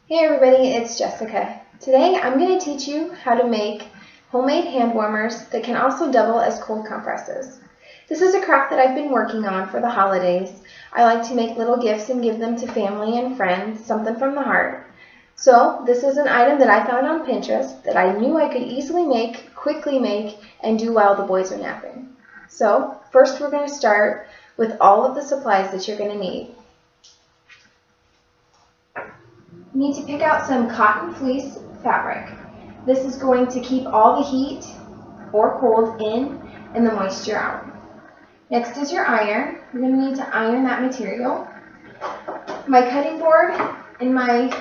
Hey everybody, it's Jessica. Today I'm going to teach you how to make homemade hand warmers that can also double as cold compresses. This is a craft that I've been working on for the holidays. I like to make little gifts and give them to family and friends, something from the heart. So this is an item that I found on Pinterest that I knew I could easily make, quickly make, and do while the boys are napping. So first we're going to start with all of the supplies that you're going to need. You need to pick out some cotton fleece fabric. This is going to keep all the heat or cold in and the moisture out. Next is your iron. You're going to need to iron that material. My cutting board and my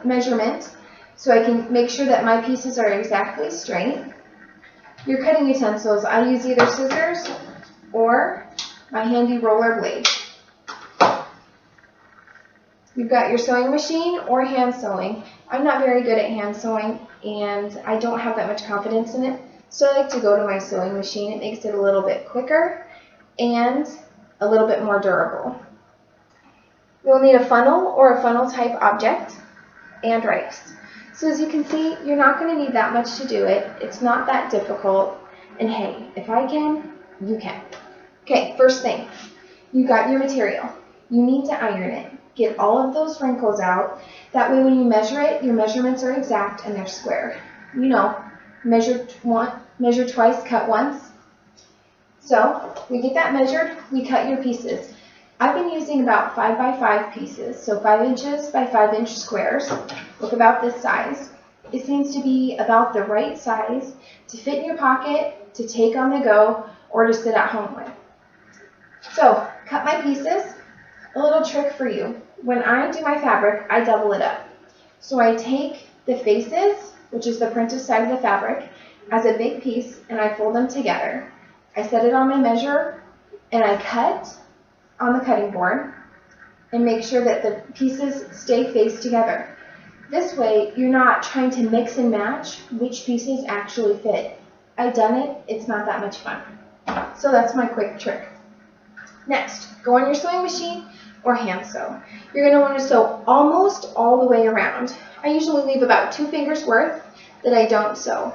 measurement so I can make sure that my pieces are exactly straight. Your cutting utensils, I use either scissors or my handy roller blade. You've got your sewing machine or hand sewing. I'm not very good at hand sewing and I don't have that much confidence in it, so I like to go to my sewing machine. It makes it a little bit quicker and a little bit more durable. You'll need a funnel or a funnel type object and rice. So as you can see, you're not going to need that much to do it. It's not that difficult, and hey, if I can, you can. Okay, first thing, you got your material. You need to iron it. Get all of those wrinkles out. That way when you measure it, your measurements are exact and they're square. You know, measure twice, cut once. So we get that measured, we cut your pieces. I've been using about 5 by 5 pieces, so 5 inches by 5 inch squares. Look about this size. It seems to be about the right size to fit in your pocket, to take on the go, or to sit at home with. So cut my pieces. A little trick for you. When I do my fabric, I double it up. So I take the faces, which is the printed side of the fabric, as a big piece, and I fold them together. I set it on my measure, and I cut on the cutting board, and make sure that the pieces stay faced together. This way, you're not trying to mix and match which pieces actually fit. I've done it, it's not that much fun. So that's my quick trick. Next, go on your sewing machine or hand sew. You're going to want to sew almost all the way around. I usually leave about 2 fingers worth that I don't sew.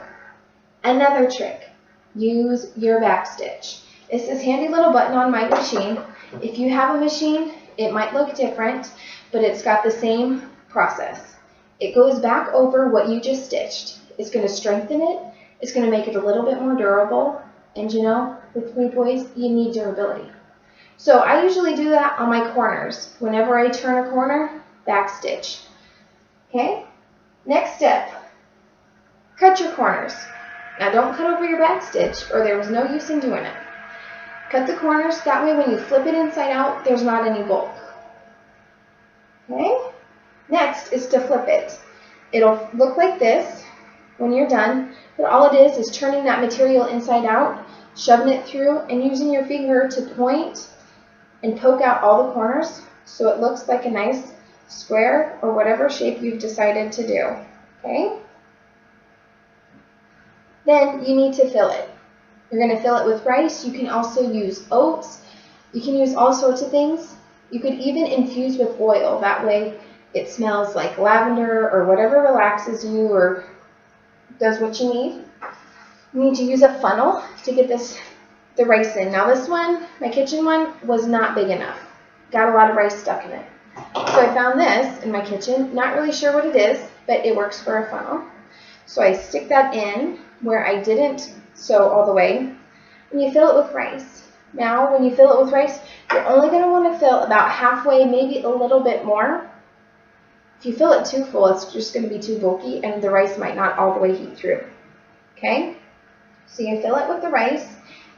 Another trick, use your back stitch. It's this handy little button on my machine. If you have a machine, it might look different, but it's got the same process. It goes back over what you just stitched. It's going to strengthen it. It's going to make it a little bit more durable. And you know, with me boys, you need durability. So I usually do that on my corners. Whenever I turn a corner, back stitch. Okay? Next step, cut your corners. Now don't cut over your back stitch or there was no use in doing it. Cut the corners, that way when you flip it inside out, there's not any bulk. Okay? Next is to flip it. It'll look like this when you're done, but all it is turning that material inside out, shoving it through, and using your finger to point and poke out all the corners so it looks like a nice square or whatever shape you've decided to do. Okay? Then you need to fill it. You're going to fill it with rice. You can also use oats. You can use all sorts of things. You could even infuse with oil. That way it smells like lavender or whatever relaxes you or does what you need. You need to use a funnel to get the rice in. Now this one, my kitchen one, was not big enough. Got a lot of rice stuck in it. So I found this in my kitchen. Not really sure what it is, but it works for a funnel. So I stick that in where I didn't sew all the way. And you fill it with rice. Now when you fill it with rice, you're only going to want to fill about halfway, maybe a little bit more. If you fill it too full, it's just going to be too bulky and the rice might not all the way heat through. Okay? So you fill it with the rice.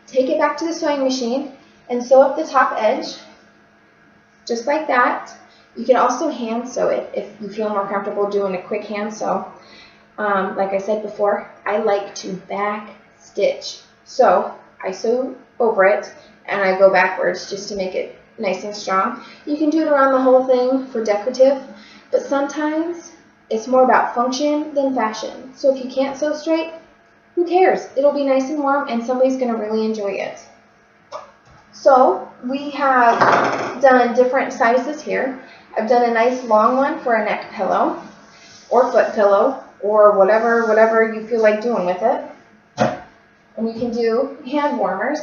Take it back to the sewing machine and sew up the top edge, just like that. You can also hand sew it if you feel more comfortable doing a quick hand sew. Like I said before, I like to back stitch. So I sew over it and I go backwards just to make it nice and strong. You can do it around the whole thing for decorative, but sometimes it's more about function than fashion. So if you can't sew straight, who cares? It'll be nice and warm and somebody's going to really enjoy it. So we have done different sizes here. I've done a nice long one for a neck pillow. or foot pillow or whatever you feel like doing with it. And you can do hand warmers.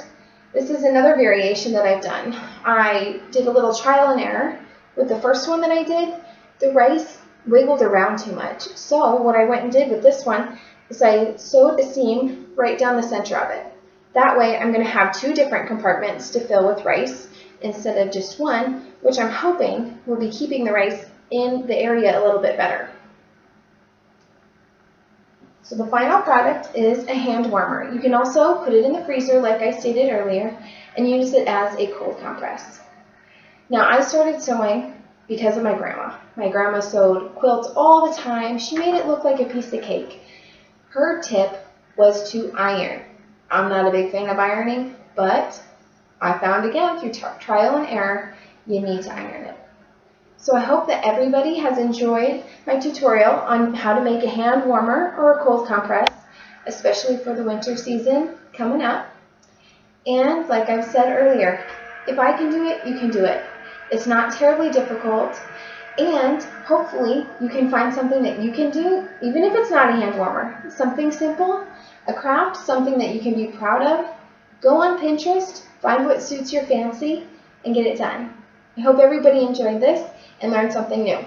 This is another variation that I've done. I did a little trial and error. With the first one that I did, the rice wiggled around too much. So what I went and did with this one is I sewed a seam right down the center of it. That way I'm going to have two different compartments to fill with rice instead of just one, which I'm hoping will be keeping the rice in the area a little bit better. So the final product is a hand warmer. You can also put it in the freezer like I stated earlier and use it as a cold compress. Now I started sewing because of my grandma. My grandma sewed quilts all the time. She made it look like a piece of cake. Her tip was to iron. I'm not a big fan of ironing, but I found again through trial and error, you need to iron it. So I hope that everybody has enjoyed my tutorial on how to make a hand warmer or a cold compress, especially for the winter season coming up. And like I've said earlier, if I can do it, you can do it. It's not terribly difficult, and hopefully you can find something that you can do, even if it's not a hand warmer. Something simple, a craft, something that you can be proud of. Go on Pinterest, find what suits your fancy, and get it done. I hope everybody enjoyed this and learned something new.